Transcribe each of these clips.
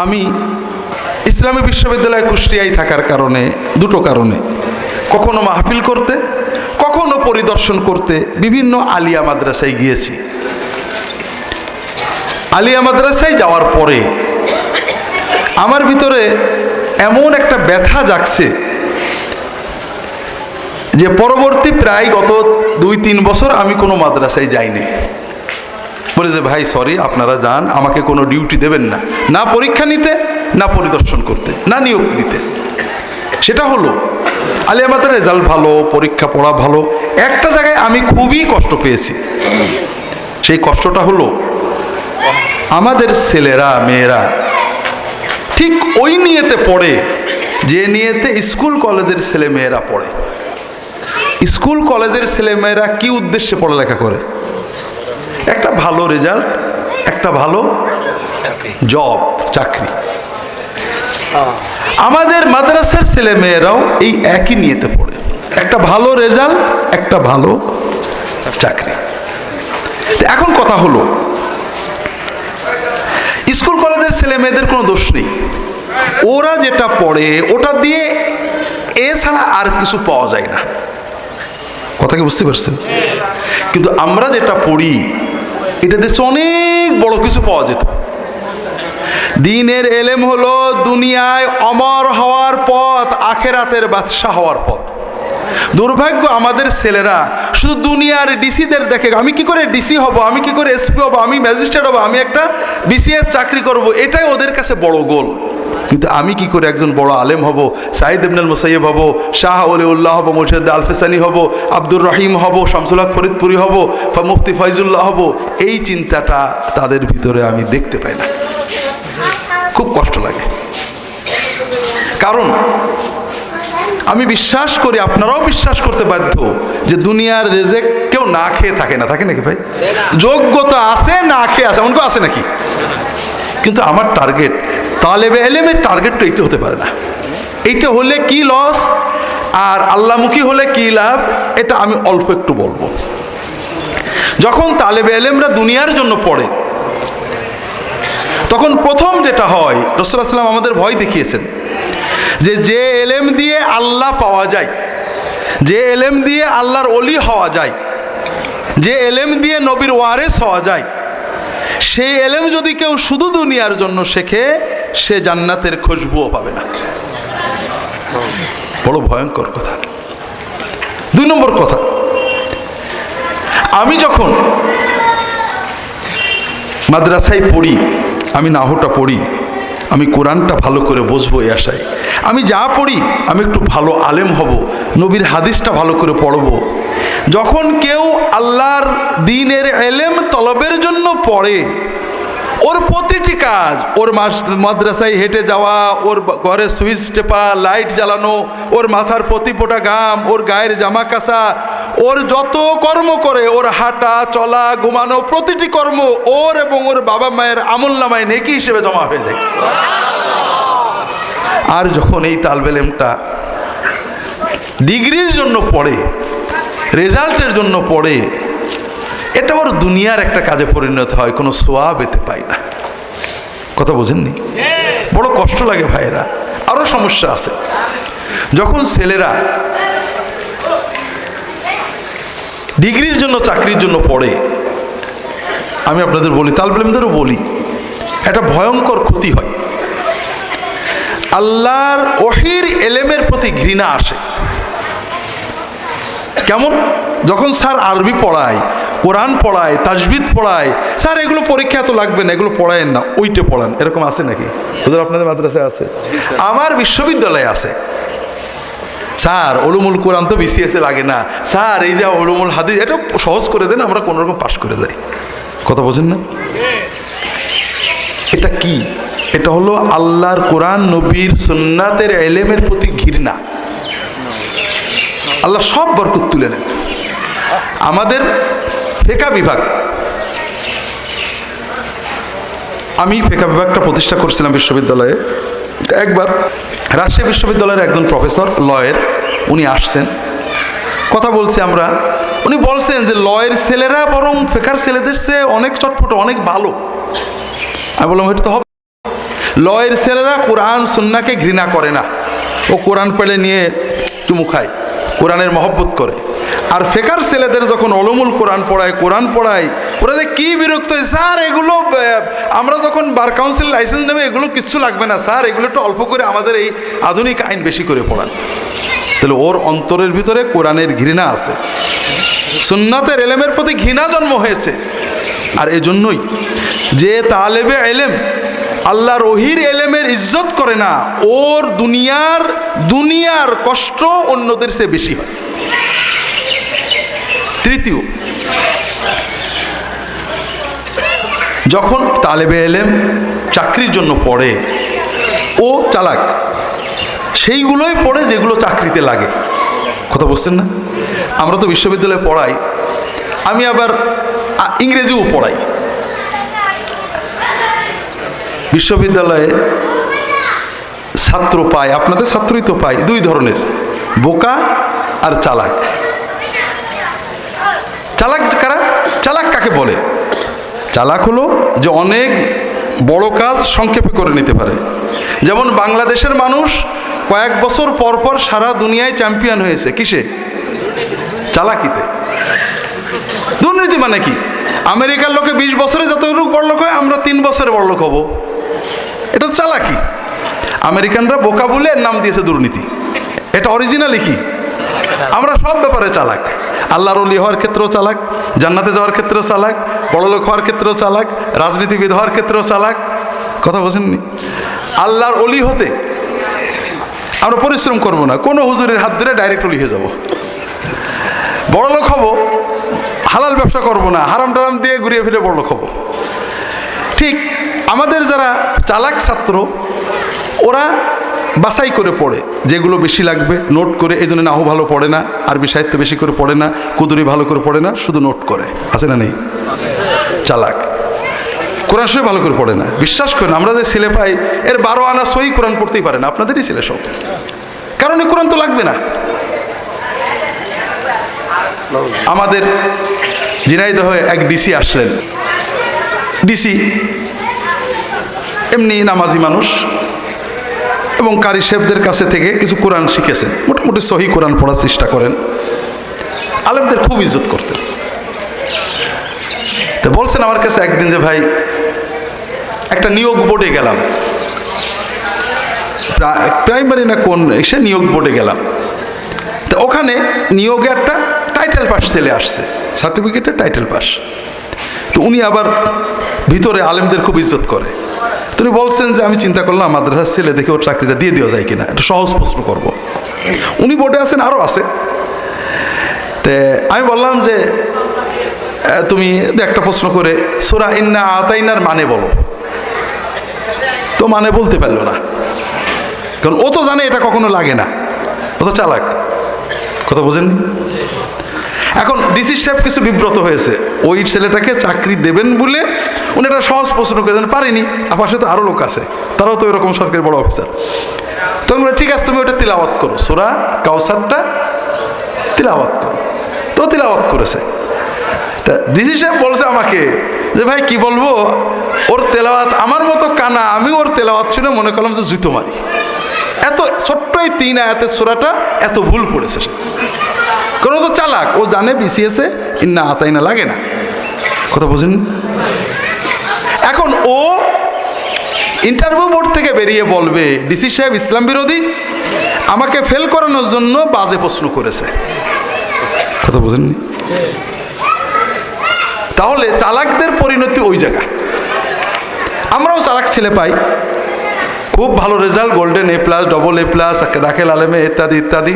আমি ইসলামী বিশ্ববিদ্যালয় কুষ্টিয়ায় থাকার কারণে, দুটো কারণে, কখনো মাহফিল করতে, কখনো পরিদর্শন করতে বিভিন্ন আলিয়া মাদ্রাসায় গিয়েছি। আলিয়া মাদ্রাসায় যাওয়ার পরে আমার ভিতরে এমন একটা ব্যথা জাগছে যে পরবর্তী প্রায় গত 2-3 বছর আমি কোনো মাদ্রাসায় যাইনি। বলে যে ভাই সরি, আপনারা যান, আমাকে কোনো ডিউটি দেবেন না, না পরীক্ষা নিতে, না পরিদর্শন করতে, না নিয়োগ দিতে। সেটা হলো আলিয়া মাদ্রাসার রেজাল্ট ভালো, পরীক্ষা পড়া ভালো। একটা জায়গায় আমি খুবই কষ্ট পেয়েছি। সেই কষ্টটা হলো আমাদের ছেলেরা মেয়েরা ঠিক ওই নিয়েতে পড়ে যে নিয়েতে স্কুল কলেজের ছেলে মেয়েরা পড়ে। স্কুল কলেজের ছেলে মেয়েরা কি উদ্দেশ্যে পড়ালেখা করে? একটা ভালো রেজাল্ট, একটা ভালো জব, চাকরি। আমাদের মাদ্রাসার ছেলে মেয়েরাও এই একই নিয়েতে পড়ে, একটা ভালো রেজাল্ট, একটা ভালো চাকরি। এখন কথা হলো, স্কুল কলেজের ছেলে মেয়েদের কোনো দোষ নেই, ওরা যেটা পড়ে ওটা দিয়ে এছাড়া আর কিছু পাওয়া যায় না। কথা কি বুঝতে পারছেন? কিন্তু আমরা যেটা পড়ি এটা দেশে অনেক বড় কিছু পাওয়া যেত। দ্বীনের এলেম হলো দুনিয়ায় অমর হওয়ার পথ, আখেরাতের বাদশা হওয়ার পথ। দুর্ভাগ্য আমাদের ছেলেরা শুধু দুনিয়ার ডিসিদের দেখে, আমি কি করে ডিসি হব, আমি কি করে এসপি হব, আমি ম্যাজিস্ট্রেট হব, আমি একটা বিসিএস চাকরি করব, এটাই ওদের কাছে বড় গোল। কিন্তু আমি কি করে একজন বড় আলেম হব, সাইদ ইবনুল মুসাইয়্যিব হব, শাহ ওলিউল্লাহ হব, মুর্শিদ আলফেসানি হব, আব্দুর রহিম হব, শামসুল হক ফরিদপুরি হব, মুফতি ফয়জুল্লাহ হব, এই চিন্তাটা তাদের ভিতরে আমি দেখতে পাই না। খুব কষ্ট লাগে। কারণ আমি বিশ্বাস করি, আপনারাও বিশ্বাস করতে বাধ্য, যে দুনিয়ার রেজেক কেউ না খেয়ে থাকে না। থাকে নাকি ভাই? যোগ্যতা আছে, না খেয়ে আছে, এমন কেউ আছে নাকি? কিন্তু আমার টার্গেট, তালেবে এলেমের টার্গেট তো এইটা হতে পারে না। এইটা হলে কি লস আর আল্লাহমুখী হলে কি লাভ, এটা আমি অল্প একটু বলবো। যখন তালেবে এলেমরা দুনিয়ার জন্য পড়ে, তখন প্রথম যেটা হয়, রাসূলুল্লাহ সাল্লাল্লাহু আলাইহি ওয়াসাল্লাম আমাদের ভয় দেখিয়েছেন যে এলেম দিয়ে আল্লাহ পাওয়া যায়, যে এলেম দিয়ে আল্লাহর ওলি হওয়া যায়, যে এলেম দিয়ে নবীর ওয়ারেস হওয়া যায়, সেই এলেম যদি কেউ শুধু দুনিয়ার জন্য শেখে, সে জান্নাতের খুশবুও পাবে না। বড় ভয়ঙ্কর কথা। 2 নম্বর কথা, আমি যখন মাদ্রাসায় পড়ি, আমি নাহটা পড়ি, আমি কোরআনটা ভালো করে বুঝবো এই আশায়। আমি যা পড়ি আমি একটু ভালো আলেম হব, নবীর হাদিসটা ভালো করে পড়ব। যখন কেউ আল্লাহর দ্বীনের এলেম তলবের জন্য পড়ে, ওর প্রতিটি কাজ, ওর মাদ্রাসায় হেঁটে যাওয়া, ওর ঘরে সুইচ টেপা, লাইট জ্বালানো, ওর মাথার প্রতি ফোঁটা ঘাম, ওর গায়ের জামা কাচা, ওর যত কর্ম করে, ওর হাঁটা চলা ঘুমানো, প্রতিটি কর্ম ওর এবং ওর বাবা মায়ের আমলনামায় নেকি হিসেবে জমা হয়ে যায়। আর যখন এই তালেবে ইলমটা ডিগ্রির জন্য পড়ে, রেজাল্টের জন্য পড়ে, এটা বড় দুনিয়ার একটা কাজে পরিণত হয়, কোনো সোয়াব এতে পাই না। কথা বোঝেননি? বড় কষ্ট লাগে ভাইয়েরা। আরো সমস্যা আছে। যখন ছেলেরা ডিগ্রির জন্য, চাকরির জন্য পড়ে, আমি আপনাদের বলি, তালেবে ইলমদেরও বলি, একটা ভয়ঙ্কর ক্ষতি হয়। আল্লাহর ওহীর এলেমের প্রতি ঘৃণা আসে। কেমন? যখন স্যার আরবি পড়ায়, কোরআন পড়ায়, তাজবিদ পড়ায়, স্যার এগুলো পরীক্ষা এত লাগবে না, এগুলো পড়ায়েন না, ওইটা পড়ান, এরকম আছে নাকি? হুজুর আপনাদের মাদ্রাসায় আছে? আমার বিশ্ববিদ্যালয়ে আছে। স্যার উলুমুল কোরআন তো বিসিএসে লাগে না, স্যার এই যে উলুমুল হাদিস এটা সহজ করে দেন, আমরা কোনো রকম পাশ করে যাই। কথা বোঝেন না? এটা কি? এটা হলো আল্লাহর কোরআন, নবীর সুন্নাতের এলেমের প্রতি ঘৃণা। আল্লাহ সব বরকত তুলে নেন। আমাদের ফিকহ বিভাগ, আমি ফিকহ বিভাগটা প্রতিষ্ঠা করছিলাম বিশ্ববিদ্যালয়ে। একবার রাজশাহী বিশ্ববিদ্যালয়ের একজন প্রফেসর, লয়ের, উনি আসছেন, কথা বলছি আমরা। উনি বলছেন যে লয়ের ছেলেরা বরং ফিকহার ছেলেদের চেয়ে অনেক চটপট, অনেক ভালো। আমি বললাম এটা তো হবে। লয়ের ছেলেরা কোরআন সুন্নাহকে ঘৃণা করে না, ও কোরআন পেলে নিয়ে চুমু খায়, কোরআনের মহব্বত করে। আর ফেকার ছেলেদের যখন অলমুল কোরআন পড়ায় ওরা যে কী বিরক্ত হয়, স্যার এগুলো আমরা যখন বার কাউন্সিল লাইসেন্স নেবে এগুলো কিচ্ছু লাগবে না স্যার, এগুলো একটু অল্প করে আমাদের এই আধুনিক আইন বেশি করে পড়ান। তাহলে ওর অন্তরের ভিতরে কোরআনের ঘৃণা আছে, সুন্নাতের এলেমের প্রতি ঘৃণা জন্ম হয়েছে। আর এজন্যই যে তালেবে এলেম আল্লাহর ওহির এলেমের ইজ্জত করে না, ওর দুনিয়ার কষ্ট অন্যদের চেয়ে বেশি হয়। তৃতীয়, যখন তালেবে এলেম চাকরির জন্য পড়ে, ও চালাক, সেইগুলোই পড়ে যেগুলো চাকরিতে লাগে। কথা বুঝছেন না? আমরা তো বিশ্ববিদ্যালয়ে পড়াই, আমি আবার ইংরেজিও পড়াই। বিশ্ববিদ্যালয়ে ছাত্র পাই, আপনাদের ছাত্রই তো পাই, দুই ধরনের, বোকা আর চালাক। চালাক কারা? চালাক কাকে বলে? চালাক হলো যে অনেক বড় কাজ সংক্ষেপে করে নিতে পারে। যেমন বাংলাদেশের মানুষ কয়েক বছর পর পর সারা দুনিয়ায় চ্যাম্পিয়ন হয়েছে কিসে? চালাকিতে। দুর্নীতি মানে কি? আমেরিকার লোকে 20 বছরে যতটুকু বড়লোক হয়, আমরা 3 বছরে বড়লোক হব, এটা চালাকি। আমেরিকানরা বোকা বলে এর নাম দিয়েছে দুর্নীতি। এটা অরিজিনালি কি? আমরা সব ব্যাপারে চালাক। আল্লাহর ওলি হওয়ার ক্ষেত্রেও চালাক, জান্নাতে যাওয়ার ক্ষেত্রেও চালাক, বড়লোক হওয়ার ক্ষেত্রেও চালাক, রাজনীতিবিদ হওয়ার ক্ষেত্রেও চালাক। কথা বোঝেননি? আল্লাহর ওলি হতে আমরা পরিশ্রম করব না, কোনো হুজুরের হাত ধরে ডাইরেক্ট ওলি হয়ে যাব। বড়লোক হব, হালাল ব্যবসা করব না, হারাম টারাম দিয়ে ঘুরিয়ে ফিরে বড়লোক হব। ঠিক আমাদের যারা চালাক ছাত্র, ওরা বাছাই করে পড়ে যেগুলো বেশি লাগবে, নোট করে। এই জন্য নাহু ভালো পড়ে না, আরবি সাহিত্য বেশি করে পড়ে না, কুদুরি ভালো করে পড়ে না, শুধু নোট করে। আছে না নেই? চালাক। কোরআন শরীফ ভালো করে পড়ে না। বিশ্বাস করেন, আমরা যে ছেলে পাই এর 12 আনা সহি কোরআন পড়তেই পারে না, আপনাদেরই ছেলে সব। কারণ এই কোরআন তো লাগবে না। আমাদের ঝিনাইদহ এক ডিসি আসলেন। ডিসি এমনি নামাজি মানুষ এবং কারি সাহেবদের কাছে থেকে কিছু কোরআন শিখেছেন, মোটামুটি সহি কোরআন পড়ার চেষ্টা করেন। আলেমদের খুব ইজ্জত করতেন। তো বলছেন আমার কাছে একদিন যে ভাই একটা নিয়োগ বোর্ডে গেলাম, প্রাইমারি না কোন এসে নিয়োগ বোর্ডে গেলাম। তো ওখানে নিয়োগে একটা টাইটেল পাস ছেলে আসছে, সার্টিফিকেটে টাইটেল পাস। তো উনি আবার ভিতরে আলেমদের খুব ইজ্জত করে। তিনি বলছেন যে আমি চিন্তা করলাম মাদ্রাসার ছেলে দেখে ওর চাকরিটা দিয়ে দেওয়া যায় কিনা, একটা সহজ প্রশ্ন করব। উনি বোর্ডে আছেন, আরও আছে। তে আমি বললাম যে তুমি একটা প্রশ্ন করে সূরা ইন্না আতাইনার মানে বলো। তো মানে বলতে পারলো না, কারণ ও তো জানে এটা কখনো লাগে না, ও তো চালাক। কথা বোঝেন? এখন ডিসি সাহেব কিছু বিব্রত হয়েছে, ওই ছেলেটাকে চাকরি দেবেন বলে উনি একটা সহজ প্রশ্ন করেছেন, পারেনি। আর পাশে তো আরও লোক আছে, তারাও তো এরকম সরকারি বড় অফিসার। তখন বলে ঠিক আছে তুমি ওটা তিলাওয়াত করো, সূরা কাউসারটা তিলাওয়াত করো। তো তিলাওয়াত করেছে। তা ডিসি সাহেব বলছে আমাকে যে ভাই কি বলবো, ওর তেলাওয়াত আমার মতো কানা, আমি ওর তেলাওয়াত শুনে মনে করলাম যে জুতো মারি। এত ছোট্ট এই 3 আয়াতের সূরাটা এত ভুল পড়েছে সে। কারণ ও তো চালাক, ও জানে বিসিএসে ইন্না আতাইনা লাগে না। কথা বুঝেন? এখন ও ইন্টারভিউ বোর্ড থেকে বেরিয়ে বলবে ডিসি সাহেব ইসলাম বিরোধী, আমাকে ফেল করানোর জন্য বাজে প্রশ্ন করেছে। কথা বুঝেননি? তাহলে চালাকদের পরিণতি ওই জায়গা। আমরাও চালাক ছেলে পাই, খুব ভালো result, golden A+, double A+, দাখিল আলেমে ইত্যাদি ইত্যাদি।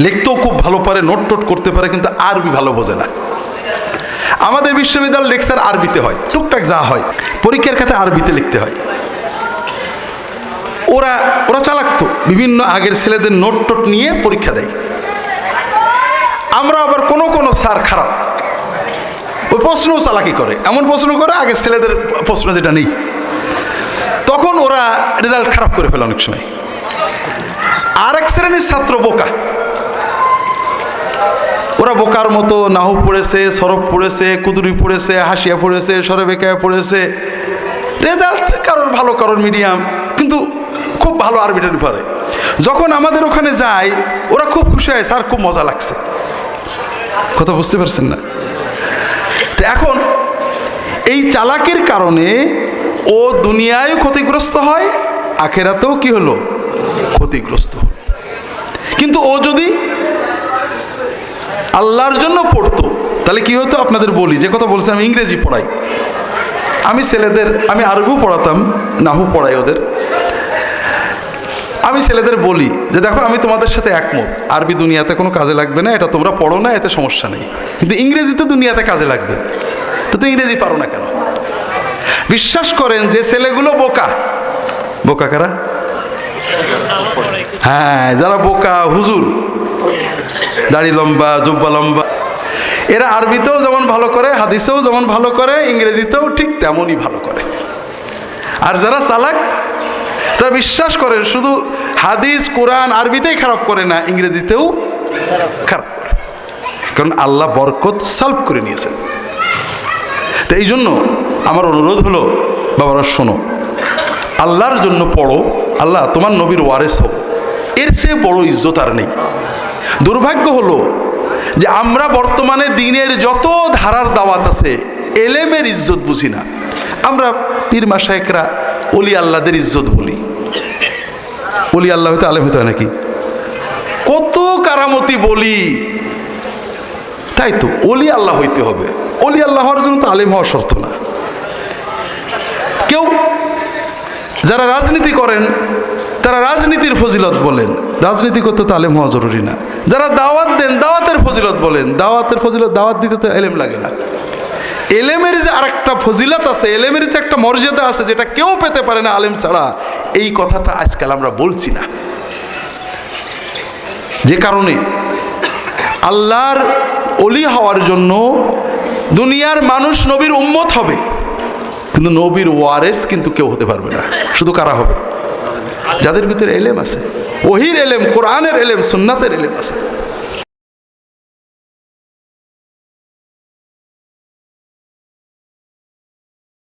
লিখতেও খুব ভালো পারে, নোট টোট করতে পারে, কিন্তু আরবি ভালো বোঝে না। আমাদের বিশ্ববিদ্যালয়ের লেকচার আরবিতে হয়, টুকটাক যা হয়, পরীক্ষার খাতে আরবিতে লিখতে হয়। ওরা চালাক তো, বিভিন্ন আগের ছেলেদের নোট টোট নিয়ে পরীক্ষা দেয়। আমরা আবার কোনো স্যার খারাপ, ওই প্রশ্নও চালাকি করে, এমন প্রশ্ন করে আগের ছেলেদের প্রশ্ন যেটা নেই, তখন ওরা রেজাল্ট খারাপ করে ফেলে অনেক সময়। আর এক শ্রেণীর ছাত্র বোকা, ওরা বোকার মতো নাহু পড়েছে, সরফ পড়েছে, কুদুরি পড়েছে, হাসিয়া পড়েছে, সরবেকায়া পড়েছে, রেজাল্ট কারোর ভালো কারোর মিডিয়াম, কিন্তু খুব ভালো আরবিটার পারে। যখন আমাদের ওখানে যায় ওরা খুব খুশি হয়, স্যার খুব মজা লাগছে। কথা বুঝতে পারছেন না? তো এখন এই চালাকির কারণে ও দুনিয়ায় ক্ষতিগ্রস্ত হয়, আখেরাতেও কি হলো? ক্ষতিগ্রস্ত। কিন্তু ও যদি আল্লাহর জন্য পড়তো তাহলে কি হতো? আপনাদের বলি, যে কথা বলছি, আমি ইংরেজি পড়াই, আমি ছেলেদের, আমি আরবিও পড়াতাম, নাহু পড়াই ওদের। আমি ছেলেদের বলি যে দেখো, আমি তোমাদের সাথে একমত, আরবি দুনিয়াতে কোনো কাজে লাগবে না, এটা তোমরা পড়ো না, এতে সমস্যা নেই, কিন্তু ইংরেজি তো দুনিয়াতে কাজে লাগবে, তো ইংরেজি পারো না কেন? বিশ্বাস করেন যে ছেলেগুলো বোকা, বোকা কারা? হ্যাঁ, যারা বোকা, হুজুর, দাড়ি লম্বা, জুব্বা লম্বা, এরা আরবিতেও যেমন ভালো করে, হাদিসেও যেমন ভালো করে, ইংরেজিতেও ঠিক তেমনই ভালো করে। আর যারা চালাক তারা বিশ্বাস করেন শুধু হাদিস, কোরআন, আরবিতেই খারাপ করে না, ইংরেজিতেও খারাপ করে, কারণ আল্লাহ বরকত সলভ করে নিয়েছেন। তো এই জন্য আমার অনুরোধ হলো, বাবারা শোনো, আল্লাহর জন্য পড়ো, আল্লাহ তোমার নবীর ওয়ারেস হোক, এর চেয়ে বড় ইজ্জত আর নেই। দুর্ভাগ্য হলো যে আমরা বর্তমানে দিনের যত ধারার দাওয়াত আছে, এলেমের ইজ্জত বুঝি না। আমরা পীর মাশায়েখরা ওলি আল্লাহদের ইজ্জত বলি। ওলি আল্লাহ হইতে আলেম হইতে হয় নাকি? কত কারামতি বলি, তাই তো ওলি আল্লাহ হইতে হবে। ওলি আল্লাহ হওয়ার জন্য তো আলেম হওয়া শর্ত না। কেউ যারা রাজনীতি করেন তারা রাজনীতির ফজিলত বলেন, রাজনীতি করতে তো আলেম হওয়া জরুরি না। যারা দাওয়াত দেন, দাওয়াতের ফজিলত বলেন, দাওয়াতের ফজিলত, দাওয়াত দিতে তো এলেম লাগে না। এলেমের যে আরেকটা ফজিলত আছে, এলেমের যে একটা মর্যাদা আছে, যেটা কেউ পেতে পারে না আলেম ছাড়া, এই কথাটা আজকাল আমরা বলছি না। যে কারণে আল্লাহর ওলি হওয়ার জন্য দুনিয়ার মানুষ নবীর উম্মত হবে, কিন্তু নবীর ওয়ারেস কিন্তু কেউ হতে পারবে না। শুধু কারা হবে? যাদের ভিতরে এলেম আছে, ওহির এলেম, কোরআনের এলেম, সুন্নাতের এলেম আছে।